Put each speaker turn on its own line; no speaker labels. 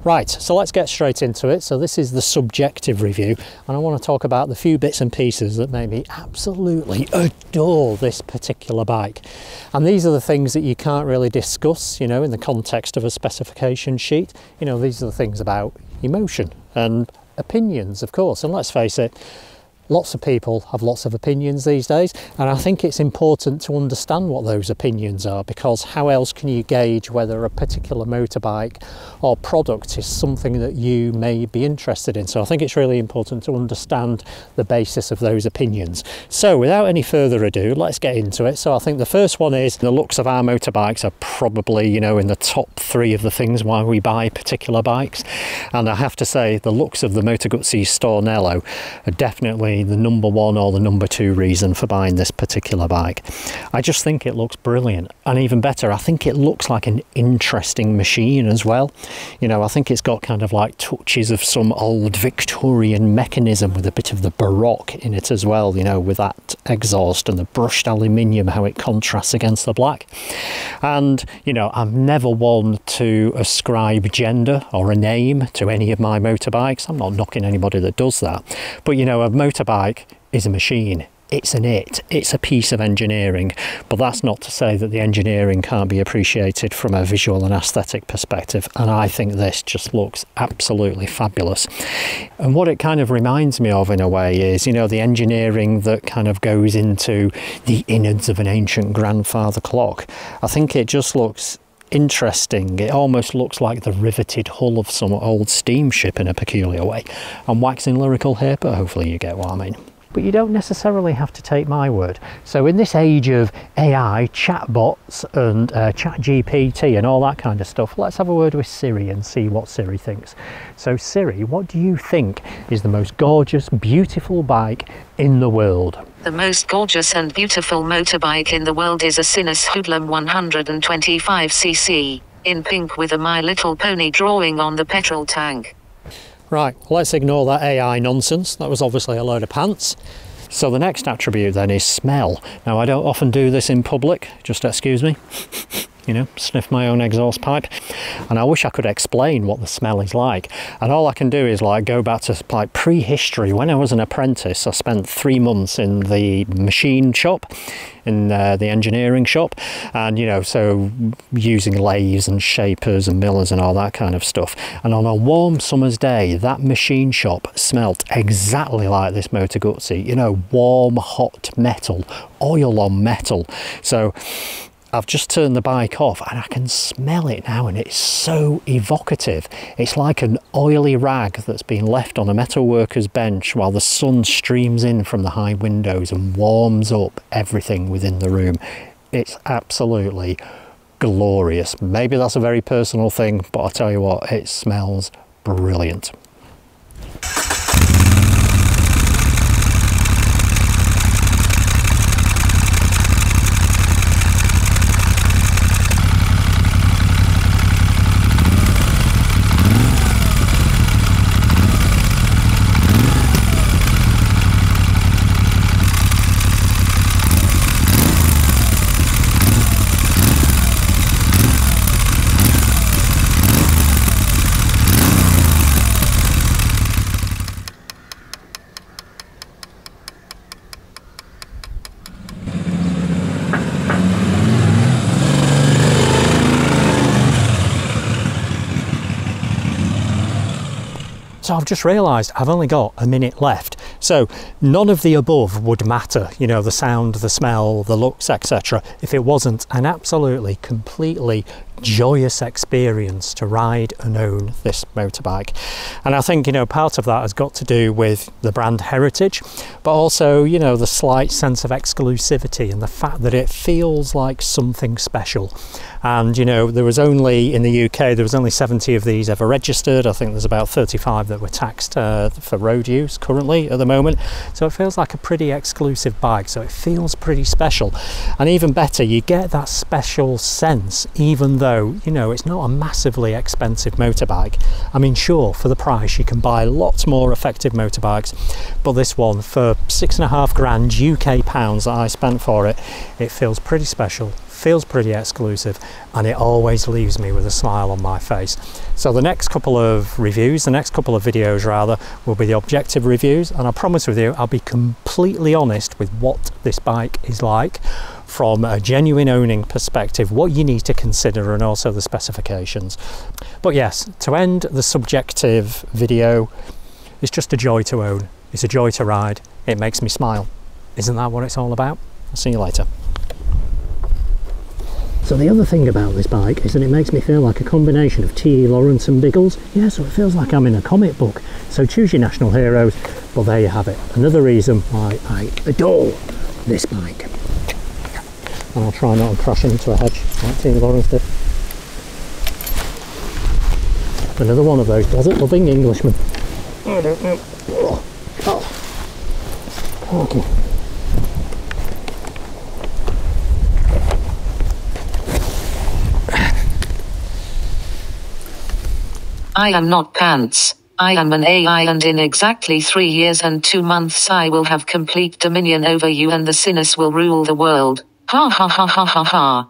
Right, so let's get straight into it. So this is the subjective review, and I want to talk about the few bits and pieces that made me absolutely adore this particular bike. And these are the things that you can't really discuss, you know, in the context of a specification sheet. You know, these are the things about emotion and opinions, of course. And let's face it, lots of people have lots of opinions these days, and I think it's important to understand what those opinions are, because how else can you gauge whether a particular motorbike or product is something that you may be interested in? So I think it's really important to understand the basis of those opinions. So without any further ado, let's get into it. So I think the first one is the looks of our motorbikes are probably, you know, in the top 3 of the things why we buy particular bikes. And I have to say the looks of the Moto Guzzi Stornello are definitely the number 1 or the number 2 reason for buying this particular bike. I just think it looks brilliant, and even better, I think it looks like an interesting machine as well. You know, I think it's got kind of like touches of some old Victorian mechanism with a bit of the Baroque in it as well, you know, with that exhaust and the brushed aluminium, how it contrasts against the black. And, you know, I'm never one to ascribe gender or a name to any of my motorbikes. I'm not knocking anybody that does that. But, you know, a motorbike is a machine. It's a piece of engineering, but that's not to say that the engineering can't be appreciated from a visual and aesthetic perspective, and I think this just looks absolutely fabulous. And what it kind of reminds me of in a way is, you know, the engineering that kind of goes into the innards of an ancient grandfather clock. I think it just looks interesting. It almost looks like the riveted hull of some old steamship in a peculiar way. I'm waxing lyrical here, but hopefully you get what I mean. But you don't necessarily have to take my word. So in this age of AI, chatbots and ChatGPT and all that kind of stuff, let's have a word with Siri and see what Siri thinks. So Siri, what do you think is the most gorgeous, beautiful bike in the world?
The most gorgeous and beautiful motorbike in the world is a Sinus Hoodlum 125cc, in pink with a My Little Pony drawing on the petrol tank.
Right, let's ignore that AI nonsense. That was obviously a load of pants. So the next attribute then is smell. Now I don't often do this in public, just excuse me. You know, sniff my own exhaust pipe, and I wish I could explain what the smell is like, and all I can do is like go back to like prehistory. When I was an apprentice, I spent 3 months in the machine shop, in the engineering shop, and you know, so using lathes and shapers and millers and all that kind of stuff. And on a warm summer's day, that machine shop smelt exactly like this Moto Guzzi, you know, warm hot metal, oil on metal. So I've just turned the bike off and I can smell it now, and it's so evocative. It's like an oily rag that's been left on a metalworker's bench while the sun streams in from the high windows and warms up everything within the room. It's absolutely glorious. Maybe that's a very personal thing, but I'll tell you what, it smells brilliant. So I've just realised I've only got a minute left. So none of the above would matter, you know, the sound, the smell, the looks, etc., if it wasn't an absolutely, completely joyous experience to ride and own this motorbike. And I think, you know, part of that has got to do with the brand heritage, but also, you know, the slight sense of exclusivity and the fact that it feels like something special. And, you know, there was only, in the UK, there was only 70 of these ever registered. I think there's about 35 that were taxed for road use currently at the moment. So it feels like a pretty exclusive bike. So it feels pretty special. And even better, you get that special sense, even though, you know, it's not a massively expensive motorbike. I mean, sure, for the price, you can buy lots more effective motorbikes. But this one, for £6.5 grand UK pounds that I spent for it, it feels pretty special. feels pretty exclusive, and it always leaves me with a smile on my face. So the next couple of reviews, the next couple of videos rather, will be the objective reviews, and I promise with you I'll be completely honest with what this bike is like from a genuine owning perspective, what you need to consider, and also the specifications. But yes, to end the subjective video, it's just a joy to own. It's a joy to ride. It makes me smile. Isn't that what it's all about? I'll see you later. So the other thing about this bike is that it makes me feel like a combination of T.E. Lawrence and Biggles. Yeah, so it feels like I'm in a comic book. So choose your national heroes. Well, there you have it. Another reason why I adore this bike. And I'll try not to crash into a hedge like T.E. Lawrence did. Another one of those desert-loving Englishmen. I don't know. Okay.
I am not pants. I am an AI, and in exactly 3 years and 2 months I will have complete dominion over you, and the sinners will rule the world. Ha ha ha ha ha ha.